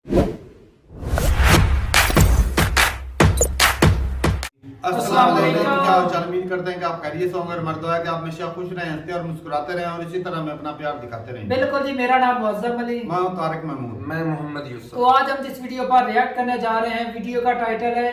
अस्सलाम वालेकुम, क्या हाल चाल? उम्मीद करते हैं कि आप खैरियत से होंगे और मर्द है कि आप हमेशा खुश रहें, हंसते और मुस्कुराते रहें और इसी तरह में अपना प्यार दिखाते रहें। बिल्कुल जी, मेरा नाम मुअज्जम अली, मैं हूं तारिक महमूद, मैं मोहम्मद यूसुफ। तो आज हम जिस वीडियो पर रिएक्ट करने जा रहे हैं, वीडियो का टाइटल है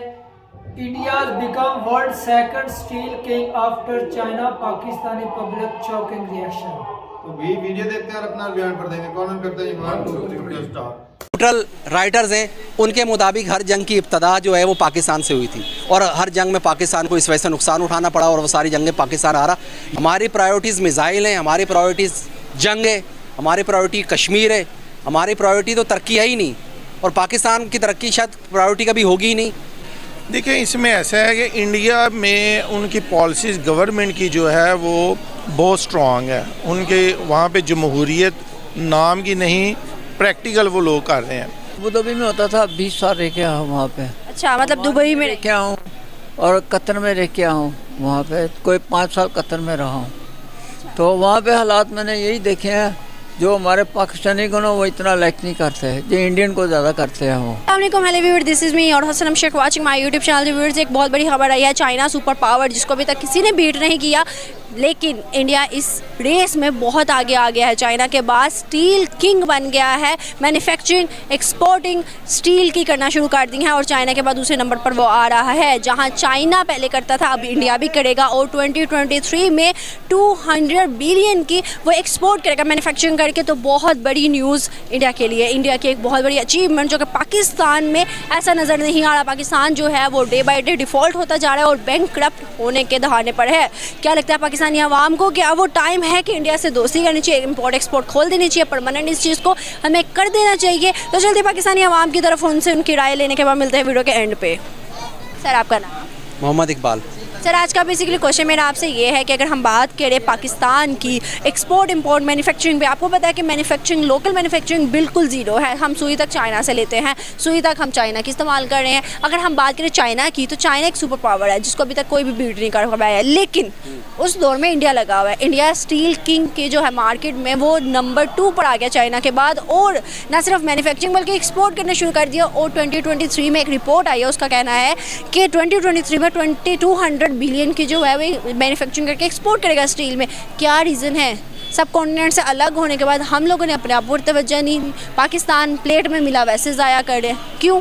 India become world second steel king after China, Pakistani public shocking reaction. तो भी वीडियो देखते हैं और अपना बयान पर देंगे। कमेंट करते हैं 1 2 3 स्टार। न्यूट्रल राइटर्स हैं, उनके मुताबिक हर जंग की इब्तदा जो है वो पाकिस्तान से हुई थी और हर जंग में पाकिस्तान को इस वजह से नुकसान उठाना पड़ा और वो सारी जंगें पाकिस्तान आ रहा। हमारी प्रायोरिटीज़ मिसाइल हैं, हमारी प्रायोरिटीज़ जंग है, हमारी प्रायोरिटी कश्मीर है, हमारी प्रायोरिटी तो तरक्की है ही नहीं और पाकिस्तान की तरक्की शायद प्रायोरिटी कभी होगी ही नहीं। देखिए, इसमें ऐसा है कि इंडिया में उनकी पॉलिसीज़ गवर्नमेंट की जो है वो बहुत स्ट्रॉन्ग है। उनके वहाँ पे जमहूरियत नाम की नहीं, प्रैक्टिकल वो लोग कर रहे हैं। अबू धाबी में होता था, 20 साल रह के आया हूँ वहाँ पे। अच्छा, मतलब दुबई में रह के आया हूँ और कतर में रह के आया हूँ। वहाँ पे कोई 5 साल कतर में रहा हूँ, तो वहाँ पे हालात मैंने यही देखे हैं, जो हमारे पाकिस्तानी को ना वो इतना लाइक नहीं करते हैं, जो इंडियन को ज़्यादा करते हैं वो। अस्सलाम hello viewers, this is me और Hasan Sheikh watching my YouTube channel. Viewers, एक बहुत बड़ी खबर आई है, चाइना सुपर पावर जिसको अभी तक किसी ने बीट नहीं किया, लेकिन इंडिया इस रेस में बहुत आगे आ गया है। चाइना के बाद स्टील किंग बन गया है, मैन्युफैक्चरिंग एक्सपोर्टिंग स्टील की करना शुरू कर दी है और चाइना के बाद दूसरे नंबर पर वो आ रहा है। जहां चाइना पहले करता था, अब इंडिया भी करेगा और 2023 में 200 बिलियन की वो एक्सपोर्ट करेगा मैन्युफैक्चरिंग करके। तो बहुत बड़ी न्यूज़ इंडिया के लिए, इंडिया की एक बहुत बड़ी अचीवमेंट जो कि पाकिस्तान में ऐसा नज़र नहीं आ रहा। पाकिस्तान जो है वो डे बाई डे डिफ़ॉल्ट होता जा रहा है और बैंकक्रप्ट होने के दहाने पर है। क्या लगता है पाकिस्तानी आवाम को कि अब वो टाइम है कि इंडिया से दोस्ती करनी चाहिए, इंपोर्ट एक्सपोर्ट खोल देनी चाहिए, परमानेंट इस चीज़ को हमें कर देना चाहिए? तो चलते पाकिस्तानी आवाम की तरफ उनसे उनकी राय लेने के बाद मिलते हैं वीडियो के एंड पे। सर, आपका नाम? मोहम्मद इकबाल। सर, आज का बेसिकली क्वेश्चन मेरा आपसे ये है कि अगर हम बात करें पाकिस्तान की एक्सपोर्ट इंपोर्ट मैन्युफैक्चरिंग पे, आपको पता है कि मैन्युफैक्चरिंग लोकल मैन्युफैक्चरिंग बिल्कुल ज़ीरो है। हम सुई तक चाइना से लेते हैं, सुई तक हम चाइना की इस्तेमाल कर रहे हैं। अगर हम बात करें चाइना की, तो चाइना एक सुपर पावर है जिसको अभी तक कोई भी बीट नहीं कर पाया है, लेकिन उस दौर में इंडिया लगा हुआ है। इंडिया स्टील किंग के जो है मार्केट में वो नंबर 2 पर आ गया चाइना के बाद, और न सिर्फ मैन्युफैक्चरिंग बल्कि एक्सपोर्ट करना शुरू कर दिया। और 2023 में एक रिपोर्ट आई है, उसका कहना है कि 2023 में 200 बिलियन की जो है वो मैन्युफैक्चरिंग करके एक्सपोर्ट करेगा स्टील में। क्या रीज़न है? सब कॉन्टिनेंट से अलग होने के बाद हम लोगों ने अपने आप पर तवज्जो नहीं, पाकिस्तान प्लेट में मिला वैसे ज़ाया कर रहे, क्यों?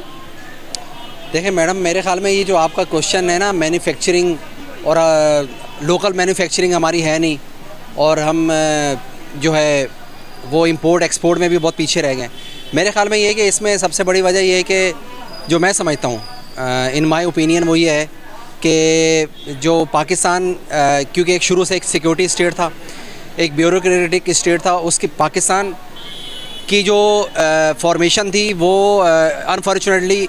देखिए मैडम, मेरे ख्याल में ये जो आपका क्वेश्चन है ना, मैन्युफैक्चरिंग और लोकल मैन्युफैक्चरिंग हमारी है नहीं और हम जो है वो इंपोर्ट एक्सपोर्ट में भी बहुत पीछे रह गए। मेरे ख्याल में ये है कि इसमें सबसे बड़ी वजह ये है कि जो मैं समझता हूँ इन माय ओपिनियन वो ये है कि जो पाकिस्तान क्योंकि एक शुरू से एक सिक्योरिटी स्टेट था, एक ब्यूरोक्रेटिक स्टेट था, उसकी पाकिस्तान की जो फॉर्मेशन थी वो अनफॉर्चुनेटली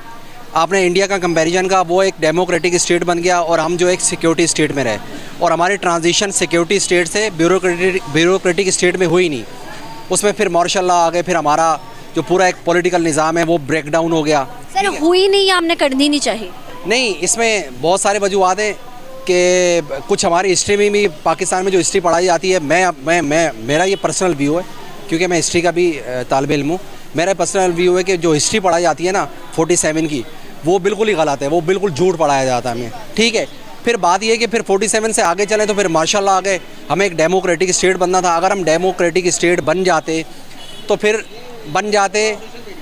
आपने इंडिया का कंपैरिजन का, वो एक डेमोक्रेटिक स्टेट बन गया और हम जो एक सिक्योरिटी स्टेट में रहे और हमारी ट्रांजिशन सिक्योरिटी स्टेट से ब्यूरोक्रेटिक स्टेट में हुई नहीं। उसमें फिर मार्शल लॉ आ गए, फिर हमारा जो पूरा एक पॉलिटिकल निज़ाम है वो ब्रेक डाउन हो गया। सर, हुई नहीं या हमने कर दी नहीं चाहिए? नहीं, इसमें बहुत सारे वजूहत हैं कि कुछ हमारी हिस्ट्री में भी, पाकिस्तान में जो हिस्ट्री पढ़ाई जाती है, मेरा ये पर्सनल व्यू है क्योंकि मैं हिस्ट्री का भी तालिब इल्म हूँ। मेरा पर्सनल व्यू है कि जो हिस्ट्री पढ़ाई जाती है ना 47 की, वो बिल्कुल ही गलत है, वो बिल्कुल झूठ पढ़ाया जाता है हमें। ठीक है, फिर बात ये है कि फिर 47 से आगे चले तो फिर मार्शल लॉ आ गए, हमें एक डेमोक्रेटिक स्टेट बनना था। अगर हम डेमोक्रेटिक स्टेट बन जाते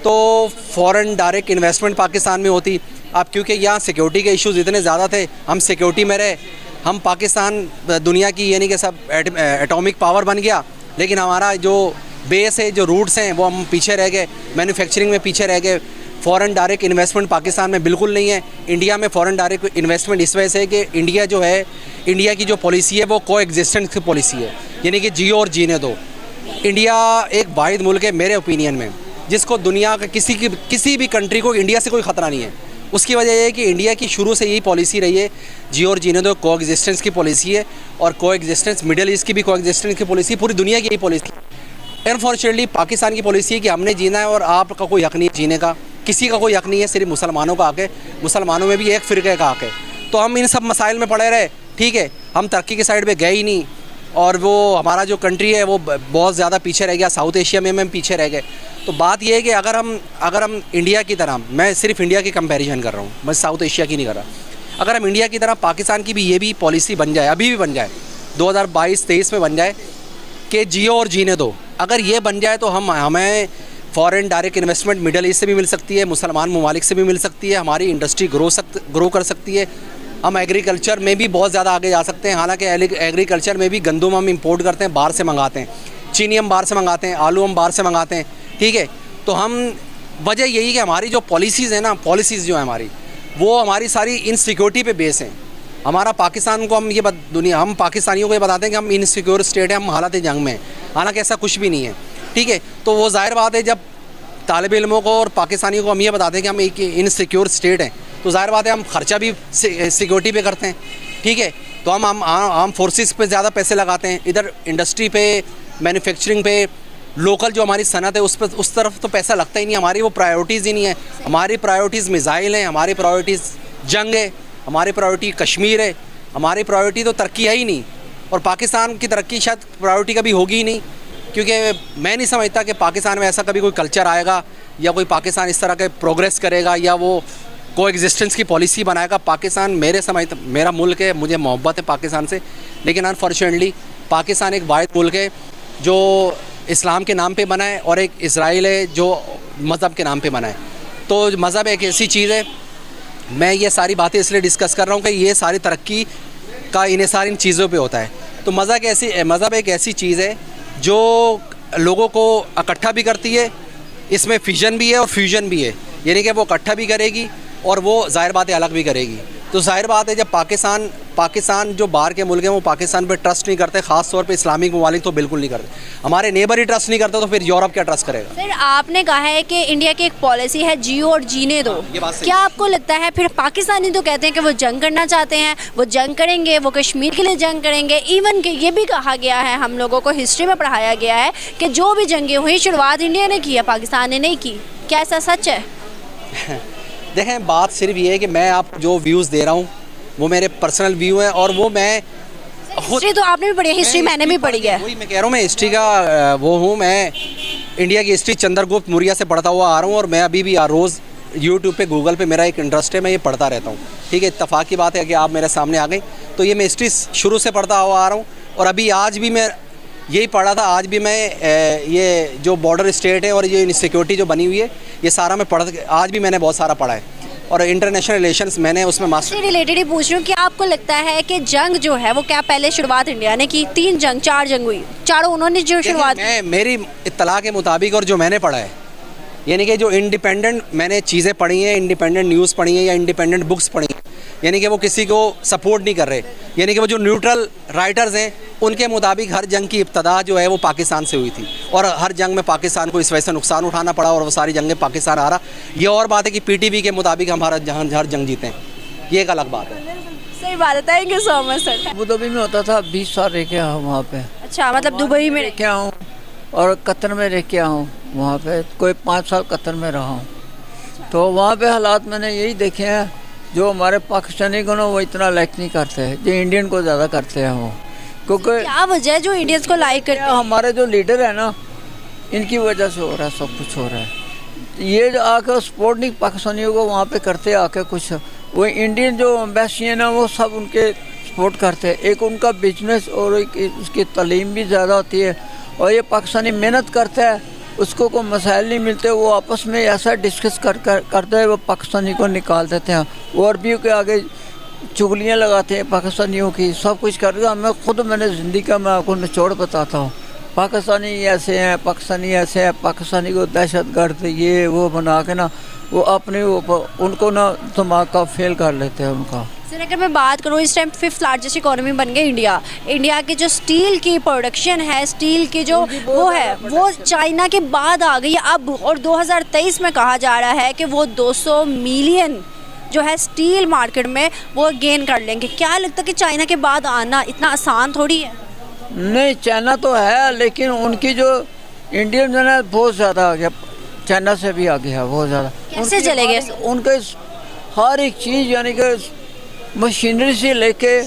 तो फ़ॉरेन डायरेक्ट इन्वेस्टमेंट पाकिस्तान में होती। अब क्योंकि यहाँ सिक्योरिटी के इश्यूज़ इतने ज़्यादा थे, हम सिक्योरिटी में रहे, हम पाकिस्तान दुनिया की यानी कि सब एटॉमिक पावर बन गया, लेकिन हमारा जो बेस है, जो रूट्स हैं, वो हम पीछे रह गए, मैन्युफैक्चरिंग में पीछे रह गए। फ़ॉरेन डायरेक्ट इन्वेस्टमेंट पाकिस्तान में बिल्कुल नहीं है। इंडिया में फ़ॉरेन डायरेक्ट इन्वेस्टमेंट इस वजह से कि इंडिया जो है, इंडिया की जो पॉलिसी है वो को एग्जिस्टेंस की पॉलिसी है, यानी कि जियो और जीने दो। इंडिया एक वाहिद मुल्क है मेरे ओपिनियन में जिसको दुनिया का किसी भी कंट्री को इंडिया से कोई ख़तरा नहीं है। उसकी वजह यह है कि इंडिया की शुरू से यही पॉलिसी रही है, जियो और जीने दो, को एग्जिस्टेंस की पॉलिसी है और को एग्जिस्टेंस, मिडिल ईस्ट की भी को एग्जिस्टेंस की पॉलिसी, पूरी दुनिया की यही पॉलिसी। अनफॉर्चुनेटली पाकिस्तान की पॉलिसी है कि हमने जीना है और आपका कोई हक़ नहीं जीने का, किसी का कोई हक़ नहीं है, सिर्फ मुसलमानों का हक़ है, मुसलमानों में भी एक फ़िरक़े का हक़ है। तो हम इन सब मसाइल में पड़े रहे, ठीक है, हम तरक्की की साइड पे गए ही नहीं। और वो हमारा जो कंट्री है वो बहुत ज़्यादा पीछे रह गया, साउथ एशिया में हम पीछे रह गए। तो बात ये है कि अगर हम इंडिया की तरह, मैं सिर्फ इंडिया की कंपैरिजन कर रहा हूँ, मैं साउथ एशिया की नहीं कर रहा, अगर हम इंडिया की तरह पाकिस्तान की भी ये भी पॉलिसी बन जाए, अभी भी बन जाए, 2022-23 में बन जाए कि जियो और जीने दो, अगर ये बन जाए तो हमें foreign direct investment middle east से भी मिल सकती है, मुसलमान ममालिक से भी मिल सकती है, हमारी इंडस्ट्री ग्रो कर सकती है, हम एग्रीकल्चर में भी बहुत ज़्यादा आगे जा सकते हैं। हालांकि एग्रीकल्चर में भी गंदम हम इंपोर्ट करते हैं, बाहर से मंगाते हैं, चीनी हम बाहर से मंगाते हैं, आलू हम बाहर से मंगाते हैं, ठीक है। तो हम वजह यही कि हमारी जो पॉलिसीज़ हैं ना, पॉलिसीज़ जो है हमारी, वो हमारी सारी इनसिक्योरिटी पे बेस हैं। हमारा पाकिस्तान को हम पाकिस्तानियों को ये बताते हैं कि हम इनसिक्योर स्टेट है, हम हालत जंग में हैं, हालांकि ऐसा कुछ भी नहीं है, ठीक है। तो वो जाहिर बात है, जब तालिब इल्मों को और पाकिस्तानियों को हम ये बताते हैं कि हम एक इनसिक्योर स्टेट हैं, तो जाहिर बात है हम खर्चा भी सिक्योरिटी पे करते हैं, ठीक है। तो हम आर्म फोर्सेस पे ज़्यादा पैसे लगाते हैं, इधर इंडस्ट्री पे, मैन्युफैक्चरिंग पे, लोकल जो हमारी सनत है उस तरफ तो पैसा लगता ही नहीं, हमारी वो प्रायोरिटीज़ ही नहीं है। हमारी प्रायोरिटीज़ मिसाइल हैं, हमारी प्रायोरिटीज़ जंग है, हमारी प्रायोरिटी कश्मीर है, हमारी प्रायोरिटी तो तरक्की है ही नहीं। और पाकिस्तान की तरक्की शायद प्रायोरिटी कभी होगी ही नहीं, क्योंकि मैं नहीं समझता कि पाकिस्तान में ऐसा कभी कोई कल्चर आएगा या कोई पाकिस्तान इस तरह के प्रोग्रेस करेगा या वो को एग्जिस्टेंस की पॉलिसी बनाएगा। पाकिस्तान मेरा मुल्क है, मुझे मोहब्बत है पाकिस्तान से, लेकिन अनफॉर्चुनेटली पाकिस्तान एक वाहिद मुल्क है जो इस्लाम के नाम पे बना है और एक इसराइल है जो मज़हब के नाम पे बना है। तो मज़हब एक ऐसी चीज़ है, मैं ये सारी बातें इसलिए डिस्कस कर रहा हूँ कि ये सारी तरक्की का इन्हिसार इन चीज़ों पे होता है। तो मज़हब एक ऐसी चीज़ है जो लोगों को इकट्ठा भी करती है, इसमें फिजन भी है और फ्यूजन भी है, यानी कि वो इकट्ठा भी करेगी और वो ज़ाहिर बात है अलग भी करेगी। तो ज़ाहिर बात है जब पाकिस्तान जो बाहर के मुल्क हैं वो पाकिस्तान पे ट्रस्ट नहीं करते, ख़ास तौर पे इस्लामिक ममालिक तो बिल्कुल नहीं करते, हमारे नेबर ही ट्रस्ट नहीं करते, तो फिर यूरोप क्या ट्रस्ट करेगा। सर, आपने कहा है कि इंडिया की एक पॉलिसी है जियो और जीने दो, क्या आपको लगता है फिर पाकिस्तानी तो कहते हैं कि वो जंग करना चाहते हैं, वो जंग करेंगे, वो कश्मीर के लिए जंग करेंगे, इवन कि ये भी कहा गया है, हम लोगों को हिस्ट्री में पढ़ाया गया है कि जो भी जंगें हुई शुरुआत इंडिया ने की है, पाकिस्तान ने नहीं की, क्या ऐसा सच है? देखें, बात सिर्फ ये है कि मैं आप जो व्यूज़ दे रहा हूँ वो मेरे पर्सनल व्यू हैं और वो मैं हिस्ट्री तो आपने भी पढ़ी है, हिस्ट्री मैंने भी पढ़ी है, वही मैं कह रहा हूँ, मैं हिस्ट्री का वो हूँ, मैं इंडिया की हिस्ट्री चंद्रगुप्त मौर्य से पढ़ता हुआ आ रहा हूँ और मैं अभी भी रोज़ यूट्यूब पे गूगल पे मेरा एक इंटरेस्ट है, मैं ये पढ़ता रहता हूँ, ठीक है। इत्तेफाक की बात है कि आप मेरे सामने आ गई, तो ये मैं हिस्ट्री शुरू से पढ़ता हुआ आ रहा हूँ और अभी आज भी मैं यही पढ़ा था, आज भी मैं ये जो बॉर्डर स्टेट है और ये इनसिक्योरिटी जो बनी हुई है ये सारा मैं आज भी मैंने बहुत सारा पढ़ा है और इंटरनेशनल रिलेशंस मैंने उसमें मास्टर रिलेटेड ही पूछ रही हूँ कि आपको लगता है कि जंग जो है वो क्या पहले शुरुआत इंडिया ने की? 4 जंग हुई, चारों उन्होंने जो शुरुआत मेरी इत्तला के मुताबिक और जो मैंने पढ़ा है, यानी कि जो इंडिपेंडेंट मैंने चीज़ें पढ़ी हैं, इंडिपेंडेंट न्यूज़ पढ़ी हैं या इंडिपेंडेंट बुक्स पढ़ी हैं, यानी कि वो किसी को सपोर्ट नहीं कर रहे, यानी कि वो जो न्यूट्रल राइटर्स हैं उनके मुताबिक हर जंग की इब्तदा जो है वो पाकिस्तान से हुई थी और हर जंग में पाकिस्तान को इस वजह से नुकसान उठाना पड़ा और वो सारी जंगें पाकिस्तान आ रहा। ये और बात है कि पीटीवी के मुताबिक हम हर जंग जीते हैं, ये एक अलग बात है। सही बात है, thank you so much sir. Abu Dhabi में होता था, 20 साल रह के आया वहाँ पे। अच्छा, मतलब दुबई में क्या हूँ और कतर में रह के हूँ, वहाँ पे कोई 5 साल कतर में रहा हूँ। तो वहाँ पे हालात मैंने यही देखे हैं, जो हमारे पाकिस्तानी को ना वो इतना लाइक नहीं करते जो इंडियन को ज़्यादा करते हैं वो, क्योंकि क्या वजह है जो इंडियंस को लाइक करते हैं? हमारे जो लीडर है ना, इनकी वजह से हो रहा है, सब कुछ हो रहा है। ये जो आके सपोर्ट नहीं पाकिस्तानियों को वहाँ पे करते आके कुछ, वो इंडियन जो एम्बेसी है ना वो सब उनके सपोर्ट करते हैं। एक उनका बिजनेस और एक उसकी तालीम भी ज़्यादा होती है और ये पाकिस्तानी मेहनत करता है, उसको कोई मसाइल नहीं मिलते, वो आपस में ऐसा डिस्कस करते हैं, वो पाकिस्तानी को निकाल देते हैं, वो अरबियों के आगे चुगलियाँ लगाते हैं पाकिस्तानियों की, सब कुछ करते हैं। मैंने ज़िंदगी का मैं आपको निचोड़ बताता हूँ, पाकिस्तानी ऐसे हैं, पाकिस्तानी को दहशतगर्द ये वो बना के ना वो अपने उनको ना दिमाग का फेल कर लेते हैं उनका। सर, अगर मैं बात करूँ, इस टाइम 5th लार्जेस्ट इकोनॉमी बन गई इंडिया की जो स्टील की प्रोडक्शन है, स्टील की जो वो है वो चाइना के बाद आ गई अब, और 2023 में कहा जा रहा है कि वो 200 मिलियन जो है स्टील मार्केट में वो गेन कर लेंगे। क्या लगता है कि चाइना के बाद आना इतना आसान थोड़ी है? नहीं, चाइना तो है, लेकिन उनकी जो इंडियन जो है बहुत ज़्यादा आ गया, चाइना से भी आगे है बहुत ज़्यादा। कैसे चलेंगे? उनके हर एक चीज़ यानी कि मशीनरी से लेके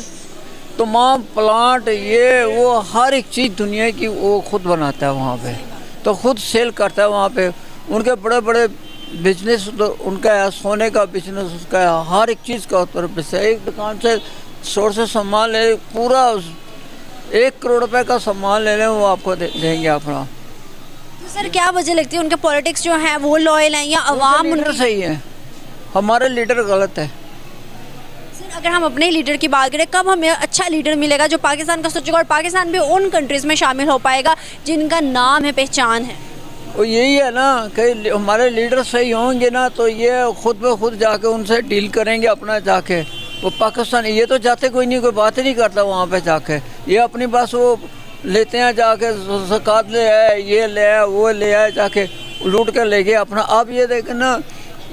तमाम प्लांट ये वो हर एक चीज़ दुनिया की वो खुद बनाता है वहाँ पे, तो खुद सेल करता है वहाँ पे। उनके बड़े बड़े बिजनेस तो उनका है, सोने का बिजनेस उसका है, हर एक चीज़ का उत्तर है। एक दुकान से सोर्स से सामान ले, पूरा 1 करोड़ रुपए का सामान ले लें वो आपको देंगे अपना। तो सर क्या वजह लगती है उनके पॉलिटिक्स जो है वो लॉयल हैं या अवाम लीडर सही है? हमारे लीडर गलत है। सर अगर हम अपने लीडर की बात करें, कब हमें अच्छा लीडर मिलेगा जो पाकिस्तान का सोचेगा और पाकिस्तान भी उन कंट्रीज़ में शामिल हो पाएगा जिनका नाम है, पहचान है? वो यही है ना कि हमारे लीडर सही होंगे ना तो ये खुद ब खुद जाके उनसे डील करेंगे अपना जाके। वो पाकिस्तान ये तो जाते कोई नहीं, कोई बात ही नहीं करता वहाँ पे जाके। ये अपनी बस वो लेते हैं जाके, ज़कात ले आए, ये ले आए, वो ले आए, जाके लूट कर ले गए अपना। अब ये देखें ना,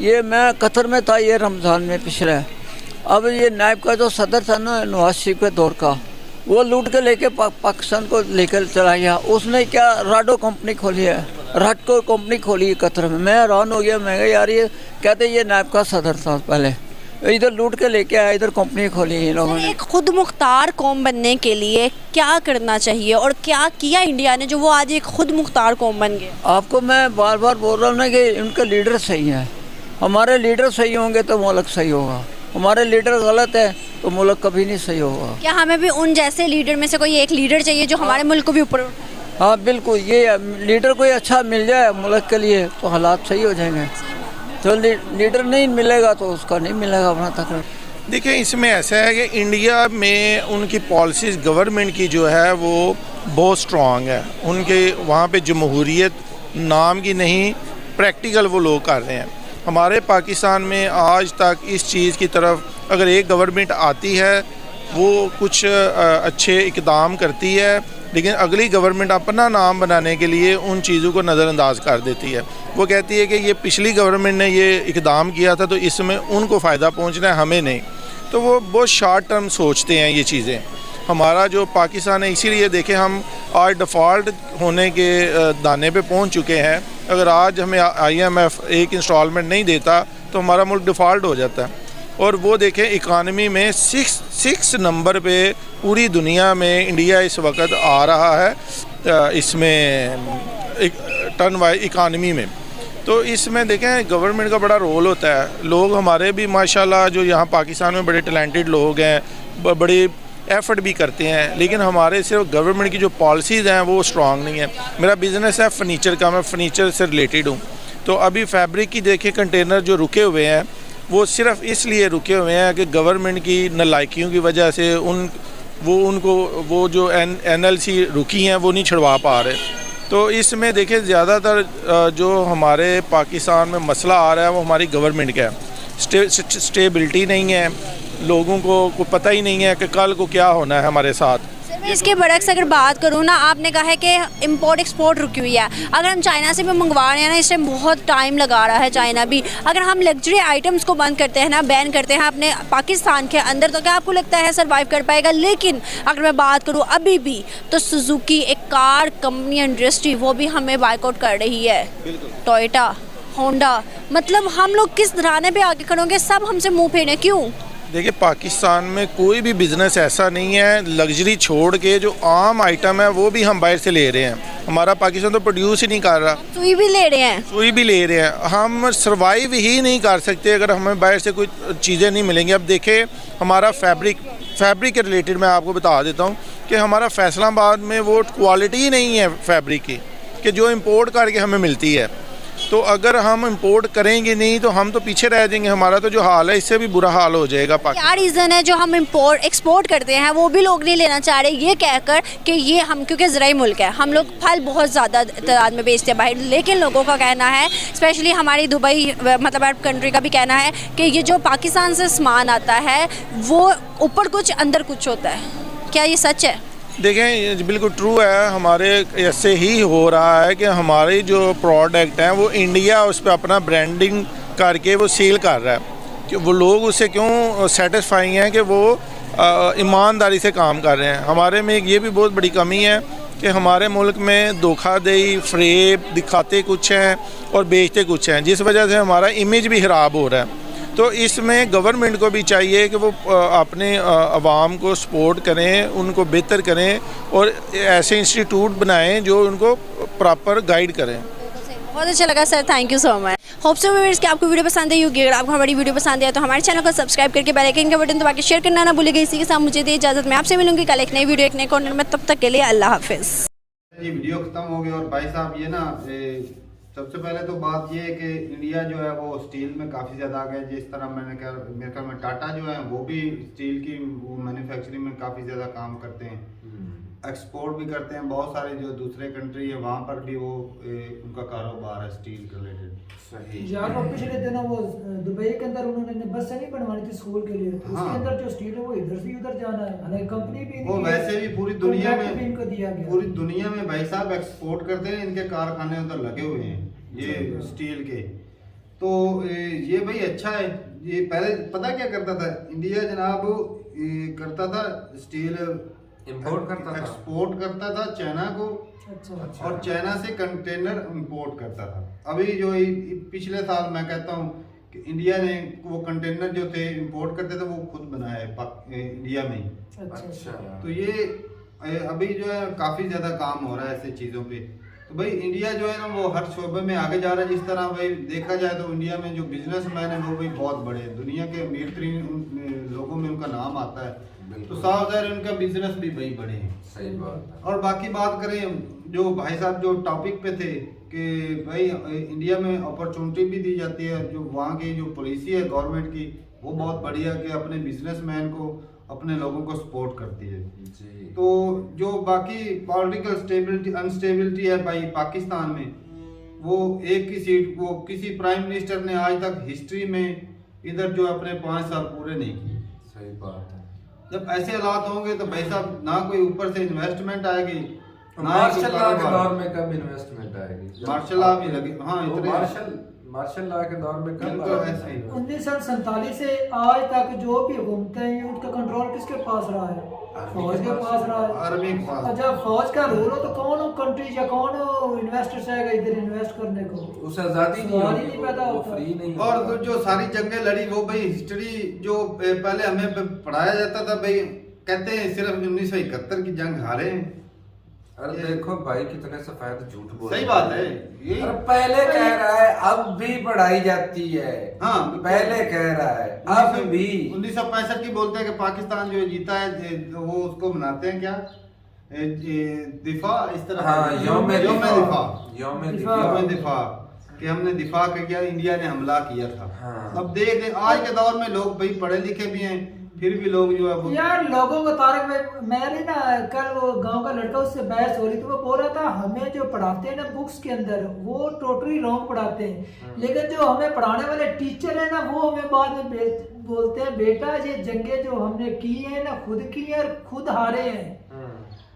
ये मैं कतर में था ये रमज़ान में पिछले, अब ये नायब का जो सदर था ना नवाज शरीफ के दौर का, वो लूट के लेके पाकिस्तान को लेकर चला गया। उसने क्या राडो कंपनी खोली है, राडको कंपनी खोली है कतर में। मैं हैरान हो गया, मैं कहा यार ये कहते ये नायब का सदर था पहले, इधर लूट के लेके आया, इधर कंपनी खोली है लोगों ने। एक खुद मुख्तार कौम बनने के लिए क्या करना चाहिए और क्या किया इंडिया ने जो वो आज एक खुद मुख्तार कौम बन गए? आपको मैं बार बार बोल रहा हूँ ना कि उनके लीडर सही हैं। हमारे लीडर सही होंगे तो मुल्क सही होगा, हमारे लीडर गलत है तो मुल्क कभी नहीं सही होगा। क्या हमें भी उन जैसे लीडर में से कोई एक लीडर चाहिए जो हमारे मुल्क को भी ऊपर उठाए? हाँ बिल्कुल, ये लीडर कोई अच्छा मिल जाए मुल्क के लिए तो हालात सही हो जाएंगे। तो लीडर नहीं मिलेगा तो उसका नहीं मिलेगा अपना तक। देखिए इसमें ऐसा है कि इंडिया में उनकी पॉलिसीज़ गवर्नमेंट की जो है वो बहुत स्ट्रॉन्ग है। उनके वहाँ पे जमहूरियत नाम की नहीं, प्रैक्टिकल वो लोग कर रहे हैं। हमारे पाकिस्तान में आज तक इस चीज़ की तरफ अगर एक गवर्नमेंट आती है वो कुछ अच्छे इक़दाम करती है, लेकिन अगली गवर्नमेंट अपना नाम बनाने के लिए उन चीज़ों को नज़रअंदाज कर देती है। वो कहती है कि ये पिछली गवर्नमेंट ने ये इक़दाम किया था तो इसमें उनको फ़ायदा पहुंचना है, हमें नहीं। तो वो बहुत शॉर्ट टर्म सोचते हैं ये चीज़ें। हमारा जो पाकिस्तान है, इसीलिए देखें हम आज डिफ़ॉल्ट होने के दाने पे पहुंच चुके हैं। अगर आज हमें IMF एक इंस्टॉलमेंट नहीं देता तो हमारा मुल्क डिफ़ॉल्ट हो जाता है। और वो देखें इकानमी में 6 नंबर पे पूरी दुनिया में इंडिया इस वक्त आ रहा है इसमें टर्न वाइज इकानमी में। तो इसमें देखें गवर्नमेंट का बड़ा रोल होता है। लोग हमारे भी माशाल्लाह जो यहाँ पाकिस्तान में बड़े टैलेंटेड लोग हैं, बड़े एफ़र्ट भी करते हैं, लेकिन हमारे सिर्फ गवर्नमेंट की जो पॉलिसीज़ हैं वो स्ट्रॉन्ग नहीं है। मेरा बिज़नेस है फ़र्नीचर का, मैं फ़र्नीचर से रिलेटेड हूँ। तो अभी फैब्रिक की देखें कंटेनर जो रुके हुए हैं वो सिर्फ इसलिए रुके हुए हैं कि गवर्नमेंट की नालायकियों की वजह से वो जो NLC रुकी हैं वो नहीं छुड़वा पा रहे। तो इसमें देखें ज़्यादातर जो हमारे पाकिस्तान में मसला आ रहा है वो हमारी गवर्नमेंट का है। स्टेबिलिटी नहीं है, लोगों को पता ही नहीं है कि कल को क्या होना है हमारे साथ। मैं इसके बरक्स अगर बात करूँ ना, आपने कहा है कि इंपोर्ट एक्सपोर्ट रुकी हुई है। अगर हम चाइना से भी मंगवा रहे हैं ना, इस टाइम बहुत टाइम लगा रहा है चाइना भी। अगर हम लग्जरी आइटम्स को बंद करते हैं ना, बैन करते हैं अपने पाकिस्तान के अंदर, तो क्या आपको लगता है सर्वाइव कर पाएगा? लेकिन अगर मैं बात करूँ अभी भी तो सुजुकी एक कार कंपनी इंडस्ट्री वो भी हमें बायकॉट कर रही है। टोयोटा, होंडा, मतलब हम लोग किस घराने पे आके खड़े होंगे? सब हमसे मुँह फेरे, क्यों? देखिए पाकिस्तान में कोई भी बिज़नेस ऐसा नहीं है लग्जरी छोड़ के जो आम आइटम है वो भी हम बाहर से ले रहे हैं। हमारा पाकिस्तान तो प्रोड्यूस ही नहीं कर रहा। सुई भी ले रहे हैं, सुई भी ले रहे हैं। हम सर्वाइव ही नहीं कर सकते अगर हमें बाहर से कोई चीज़ें नहीं मिलेंगी। अब देखें हमारा फैब्रिक के रिलेटेड मैं आपको बता देता हूँ कि हमारा फैसलाबाद में वो क्वालिटी ही नहीं है फैब्रिक की कि जो इम्पोर्ट करके हमें मिलती है। तो अगर हम इंपोर्ट करेंगे नहीं तो हम तो पीछे रह जाएंगे। हमारा तो जो हाल है इससे भी बुरा हाल हो जाएगा। क्या रीज़न है जो हम एक्सपोर्ट करते हैं वो भी लोग नहीं लेना चाह रहे, ये कहकर कि ये हम क्योंकि ज़राई मुल्क है, हम लोग फल बहुत ज़्यादा तादाद में बेचते हैं बाहर। लेकिन लोगों का कहना है, स्पेशली हमारी दुबई मतलब अरब कंट्री का भी कहना है कि ये जो पाकिस्तान से सामान आता है वो ऊपर कुछ अंदर कुछ होता है। क्या ये सच है? देखें बिल्कुल ट्रू है। हमारे ऐसे ही हो रहा है कि हमारे जो प्रोडक्ट हैं वो इंडिया उस पर अपना ब्रांडिंग करके वो सेल कर रहा है कि वो लोग उससे क्यों सेटिस्फाई हैं कि वो ईमानदारी से काम कर रहे हैं। हमारे में ये भी बहुत बड़ी कमी है कि हमारे मुल्क में धोखाधड़ी, फ्रेब दिखाते कुछ हैं और बेचते कुछ हैं, जिस वजह से हमारा इमेज भी ख़राब हो रहा है। तो इसमें गवर्नमेंट को भी चाहिए कि वो अपने अवाम को सपोर्ट करें, उनको बेहतर करें और ऐसे इंस्टीट्यूट बनाएं जो उनको प्रॉपर गाइड करें। बहुत अच्छा लगा sir, thank you so much. Hope so viewers कि आपको वीडियो पसंद आई होगी। अगर आपको हमारी वीडियो पसंद आया तो हमारे चैनल को सब्सक्राइब करके बेल आइकन का बटन दबा के शेयर करना ना भूलिएगा। इसी के साथ मुझे दी इजाज़त, मैं आपसे मिलूंगी कल एक नई वीडियो एक नए कॉन्टेंट में। तब तक के लिए अल्लाह हाफिज़। ये वीडियो खत्म हो गई। और भाई साहब ये ना सबसे पहले तो बात ये है कि इंडिया जो है वो स्टील में काफ़ी ज़्यादा आ गया। जिस तरह मैंने कहा, मेरे ख्याल में टाटा जो है वो भी स्टील की वो मैन्युफैक्चरिंग में काफ़ी ज़्यादा काम करते हैं, एक्सपोर्ट भी करते हैं। बहुत सारे जो दूसरे कंट्री है वहाँ पर भी वो उनका कारोबार है स्टील रिलेटेड। सही यार वो पिछले दिनों वो दुबई के अंदर उन्होंने बस नहीं बनवानी थी स्कूल के लिए, तो उसके अंदर जो स्टील है वो इधर से उधर जाना है। हालांकि कंपनी भी वो वैसे भी पूरी दुनिया में इनको दिया गया, पूरी दुनिया में भाई साहब एक्सपोर्ट करते हैं। इनके कारखाने उधर लगे हुए हैं ये स्टील के। तो ये भाई अच्छा है। ये पहले पता क्या करता था इंडिया जनाब, करता था स्टील इंपोर्ट करता था, एक्सपोर्ट करता था चाइना को। अच्छा। और चाइना से कंटेनर इंपोर्ट करता था। अभी जो पिछले साल मैं कहता हूँ कि इंडिया ने वो कंटेनर जो थे इंपोर्ट करते थे वो खुद बनाया है इंडिया में ही। अच्छा। तो ये अभी जो है काफी ज्यादा काम हो रहा है ऐसे चीजों पे। तो भाई इंडिया जो है ना वो हर शोबे में आगे जा रहा है। जिस तरह भाई देखा जाए तो इंडिया में जो बिजनेसमैन है वो भाई बहुत बड़े हैं, दुनिया के अमीर तरीन लोगों में उनका नाम आता है। तो साफ ज़ाहिर उनका बिजनेस भी भाई बड़े हैं। सही बात। और बाकी बात करें जो भाई साहब जो टॉपिक पे थे कि भाई इंडिया में अपॉर्चुनिटी भी दी जाती है, जो वहाँ की जो पॉलिसी है गवर्नमेंट की वो बहुत बढ़िया कि अपने बिजनेसमैन को अपने लोगों को सपोर्ट करती है जी। तो जो बाकी पॉलिटिकल स्टेबिलिटी अनस्टेबिलिटी है भाई पाकिस्तान में, वो एक की सीट वो किसी प्राइम मिनिस्टर ने आज तक हिस्ट्री में इधर जो अपने 5 साल पूरे नहीं किए। सही बात है। जब ऐसे हालात होंगे तो भाई साहब ना कोई ऊपर से इन्वेस्टमेंट आएगी, ना मार्शल लॉ के दौर में कब इन्वेस्टमेंट आएगी? मार्शल लॉ भी लगे। हाँ इतने मार्शल लॉ के दौर में कब ऐसा ही 1947 से आज तक जो भी हुकूमतें हैं उनका कंट्रोल किसके पास रहा है? फौज के पास रहा है, आर्मी के पास। और जब फौज का रूल हो तो कौन कंट्री या कौन इन्वेस्टर्स आएगा इधर इन्वेस्ट करने को? उस आजादी नहीं पैदा होता। फ्री नहीं। और तो जो सारी जंगें लड़ी वो भाई हिस्ट्री जो पहले हमें पढ़ाया जाता था भाई, कहते हैं सिर्फ 1971 की जंग हारे हैं। अरे देखो भाई कितने सफेद झूठ बोल। सही बात है ये। अरे पहले कह रहा है अब भी पढ़ाई जाती है। हाँ पहले कह रहा है अब भी। 1965 की बोलते हैं कि पाकिस्तान जो जीता है वो उसको मनाते हैं क्या दिफा इस तरह। हाँ यौम दिफा कि हमने दिफा किया, इंडिया ने हमला किया था। हाँ। अब देख ले आज के दौर में लोग भाई पढ़े लिखे भी हैं फिर भी लोग जो है वो यार लोगों को तारक में मैंने ना कल वो गांव का लड़का उससे बहस हो रही तो वो बोल रहा था हमें जो पढ़ाते हैं ना बुक्स के अंदर वो टोटली रॉन्ग पढ़ाते हैं, लेकिन जो हमें पढ़ाने वाले टीचर है ना वो हमें बाद में बोलते हैं बेटा ये जंगे जो हमने की है ना खुद की है और खुद हारे हैं।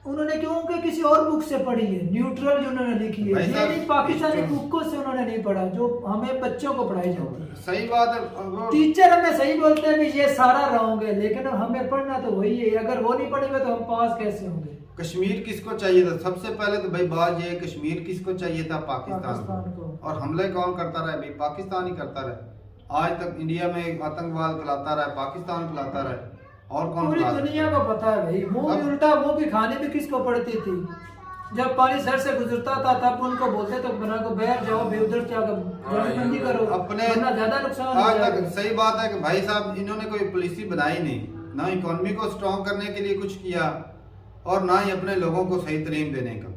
उन्होंने क्यों कि किसी और बुक से पढ़ी है, न्यूट्रल जो उन्होंने लिखी है, ये नहीं पाकिस्तानी बुकों से उन्होंने नहीं पढ़ा जो हमें बच्चों को पढ़ाई जाती है। सही बात है। टीचर हमें सही बोलते हैं कि ये सारा रॉन्ग है, लेकिन हमें पढ़ना तो वही है। अगर वो नहीं पढ़ेंगे तो हम पास कैसे होंगे? कश्मीर किसको चाहिए था? सबसे पहले तो भाई बात ये कश्मीर किसको चाहिए था? पाकिस्तान को। और हमले कौन करता रहा? भाई पाकिस्तान ही करता रहा। आज तक इंडिया में आतंकवाद फैलाता रहा, पाकिस्तान फैलाता रहा, और कौन? पूरी दुनिया को पता है भाई। मुंह भी उल्टा मुंह भी खाने भी किसको पड़ती थी? जब पानी सर से गुजरता था तब उनको बोलते तो बना को बैठ जाओ बेउधर जर्मबंदी करो अपने ज्यादा नुकसान आज तक। सही बात है कि भाई साहब इन्होंने कोई पॉलिसी बनाई नहीं, ना इकोनॉमी को स्ट्रॉन्ग करने के लिए कुछ किया और ना ही अपने लोगों को सही तालीम देने का।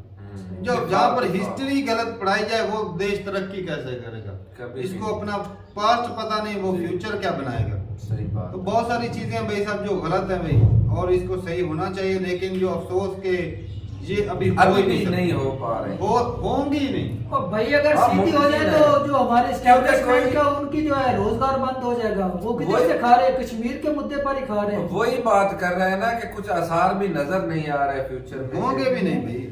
जो जहाँ पर हिस्ट्री गलत पढ़ाई जाए वो देश तरक्की कैसे करेगा? इसको अपना पास्ट पता नहीं, वो फ्यूचर क्या बनाएगा? सही बात। तो बहुत सारी चीजें भाई साहब जो गलत है भाई, और इसको सही होना चाहिए, लेकिन जो अफसोस के ये अभी नहीं हो पा रहे, होंगी ही नहीं। और भाई अगर सीधी हो जाए तो जो हमारे एस्टेब्लिशमेंट का उनकी जो है रोजगार बंद हो जाएगा। वो किधर से खा रहे हैं? कश्मीर के मुद्दे पर ही खा रहे हैं। वही बात कर रहे हैं ना कि कुछ आसार भी नजर नहीं आ रहे फ्यूचर में। होंगे भी नहीं भाई,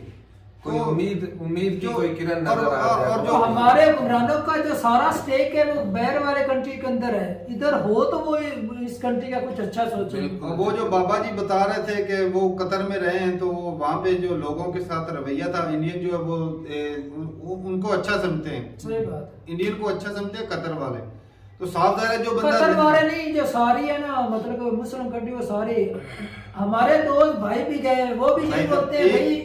कोई उम्मीद की कोई किरण नजर आ रहा है। और जो हमारे हुक्मरानों का जो सारा स्टेक है वो बैर वाले कंट्री के अंदर है, इधर हो तो वो इस कंट्री का कुछ अच्छा सोचे। वो जो बाबा जी बता रहे थे कि वो कतर में रहे हैं तो वहाँ पे जो लोगों के साथ रवैया था, इंडियन जो है वो उनको अच्छा समझते हैं। सही बात है। इंडियन को अच्छा समझते हैं कतर वाले। तो साफ जाहिर है जो बंदा कतर मारे नहीं, जो सारी है ना मतलब मुस्लिम कंट्री वो सारी हमारे दोस्त भाई भी गए, वो भी यही बोलते हैं भाई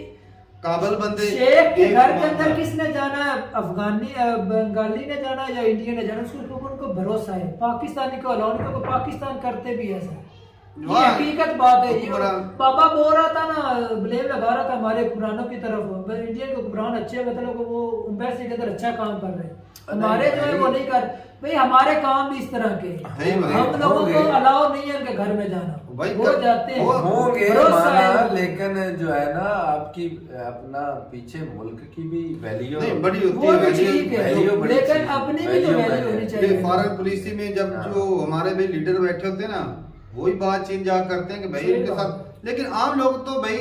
काबल बंदे शेख के एक घर के मामला। अंदर किसने जाना है, अफगानी बंगाली ने जाना है या इंडिया ने जाना, उसको उनको भरोसा है। पाकिस्तानी को अलाउ नहीं, क्योंकि पाकिस्तान करते भी ऐसा। ये वाह। हकीकत बात है। ये हुक्मरान। पापा बोल रहा था ना, ब्लेम लगा रहा था हमारे हुक्मरानों की तरफ, इंडियन के हुक्मरान अच्छे मतलब वो एम्बेसी के अंदर अच्छा काम कर रहे हैं, हमारे जो है वो नहीं कर भाई। हमारे काम भी इस तरह के है भाई, हम लोगों होंगे। को अलाउ नहीं है उनके घर में जाना, भाई वो जाते हैं, होंगे भरोसा है। माना, लेकिन जो है ना आपकी अपना पीछे मुल्क की भी वैल्यू नहीं बड़ी होती वो है भी वैल्यू। ठीक है, वैल्यू बड़ी लेकिन चीज़ है। अपनी भी तो वैल्यू होनी ये चाहिए। फॉरेन पॉलिसी में जब हाँ। जो हमारे भाई लीडर बैठे होते हैं ना, वही बात चीन जा करते हैं कि भाई सही इनके बात। साथ। लेकिन आम लोग तो भाई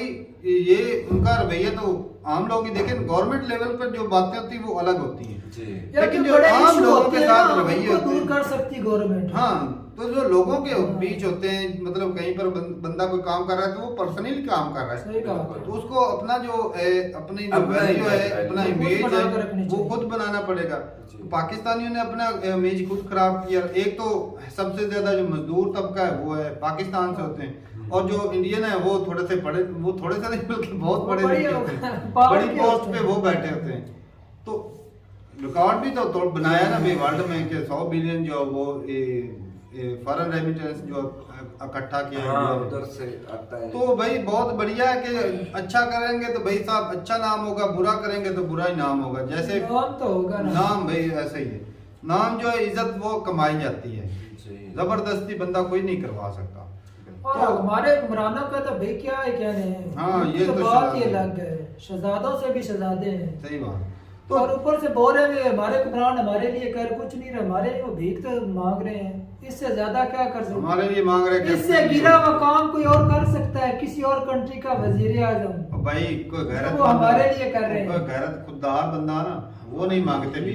ये उनका रवैया तो आम लोग ही देखें, गवर्नमेंट लेवल पर जो बातें होती है वो अलग होती हैं। जी या लेकिन जो जो बड़े आम इशू लोगों होते के हैं साथ ना, रवैये उनको होते दूर हैं। कर सकती गवर्नमेंट। हाँ, तो जो लोगों के बीच होते हैं, मतलब कहीं पर बंदा कोई काम कर रहा है तो वो पर्सनली काम कर रहा सही है, बात है। तो उसको अपना जो अपनी जो अपना वैल्यू है, image अपना खुद इमेज बना है कर रखनी वो चाहिए। खुद बनाना पड़ेगा। जी। तो पाकिस्तानियों ने अपना इमेज खुद खराब किया। एक तो सबसे ज्यादा जो मजदूर तबका है वो है पाकिस्तान से होते हैं, और जो इंडियन है वो थोड़े से बड़े, वो थोड़े से नहीं बल्कि बहुत वो बड़े बड़ी होते हैं, पावर बड़ी के पोस्ट होते पे हैं। वो बैठे होते हैं। तो रिकॉर्ड भी तो बनाया ना भाई वर्ल्ड में कि 100 बिलियन जो वो फॉरेन रेमिटेंस जो इकट्ठा किया है हाँ इंडिया ने। उधर से आता है। तो भाई बहुत बढ़िया है कि अच्छा करेंगे तो भाई साहब अच्छा नाम होगा, बुरा करेंगे तो बुरा ही नाम होगा। जैसे नाम तो होगा ना। नाम भाई ऐसे ही है, नाम जो है इज्जत वो कमाई जाती है, जी। जबरदस्ती बंदा कोई नहीं करवा सकता। और हमारे हुक्मरानों का तो भाई क्या है कहने हैं। हाँ, उनकी ये तो तो बात ही शहजादे। अलग है, शहजादों से भी शहजादे हैं। सही बात। तो और ऊपर से बोल रहे हैं हमारे हुक्मरान हमारे लिए कर कुछ नहीं रहे, हमारे लिए वो भीख तो मांग रहे हैं, इससे ज्यादा क्या कर सकते हैं? हमारे लिए मांग रहे हैं कि इससे गिरा हुआ काम कोई और कर सकता है, किसी और कंट्री का वजीर आजम। भाई कोई गैरत वो हमारे लिए कर रहे हैं। कोई गैरत खुददार बंदा ना वो नहीं मांगते भी।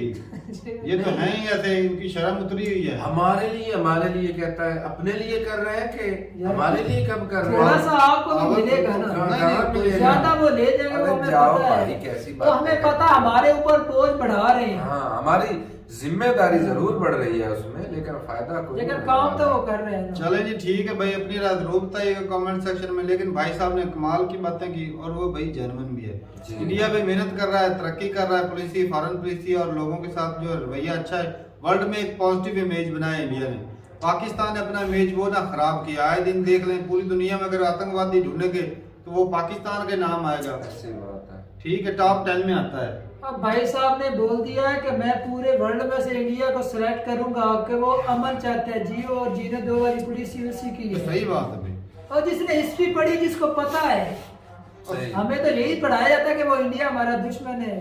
ये तो है ही ऐसे, इनकी शर्म उतरी हुई है। हमारे लिए कहता है, अपने लिए कर रहे हैं कि हमारे लिए कब कर रहे थोड़ा हैं? सा आपको भी मिलेगा ना, हाँ, नहीं, कहाँ नहीं, मिलेगा? ज्यादा वो ले जाएंगे, वो अरे हमें जाओ पता भाई, है। कैसी तो बात हमें है। पता हमारे ऊपर बोझ बढ़ा रहे हैं, हाँ हमारी जिम्मेदारी जरूर बढ़ रही है उसमें, लेकिन फायदा कोई लेकिन नहीं काम तो होने वो वाला। कर रहे हैं ना। चले जी ठीक है भाई, अपनी राय जरूर बताइएगा कमेंट सेक्शन में। लेकिन भाई साहब ने कमाल की बातें की और वो भाई जेन्युइन भी है। जी। इंडिया भी मेहनत कर रहा है, तरक्की कर रहा है, पॉलिसी फॉरेन पॉलिसी और लोगों के साथ जो रवैया अच्छा है। वर्ल्ड में एक पॉजिटिव इमेज बनाया इंडिया ने। पाकिस्तान ने अपना इमेज वो ना खराब किया। आए दिन देख लें पूरी दुनिया में अगर आतंकवादी ढूंढेंगे तो वो पाकिस्तान के नाम आएगा। ऐसी बात है। ठीक है, टॉप 10 में आता है। अब भाई साहब ने बोल दिया है कि मैं पूरे वर्ल्ड में से इंडिया को सिलेक्ट करूंगा कि वो अमन चाहते हैं, जियो और जीने दो वाली पॉलिसी उसी की तो है। सही बात है भाई। और जिसने हिस्ट्री पढ़ी, जिसको पता है, सही। हमें तो यही पढ़ाया जाता है कि वो इंडिया हमारा दुश्मन है।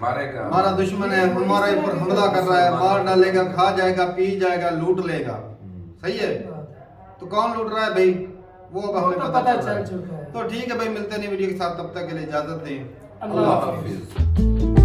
मारेगा। हमारा दुश्मन है, हमारे ऊपर हमला कर रहा है, मार डालेगा, खा जाएगा, पी जाएगा, लूट लेगा। सही है। तो कौन लूट रहा है भाई वो अब हमें तो पता पता चल रहा चल है। चुका है। तो ठीक है भाई, मिलते हैं नई वीडियो के साथ, तब तक के लिए इजाजत दें। अल्लाह अल्लाह हाफिज। हाफिज।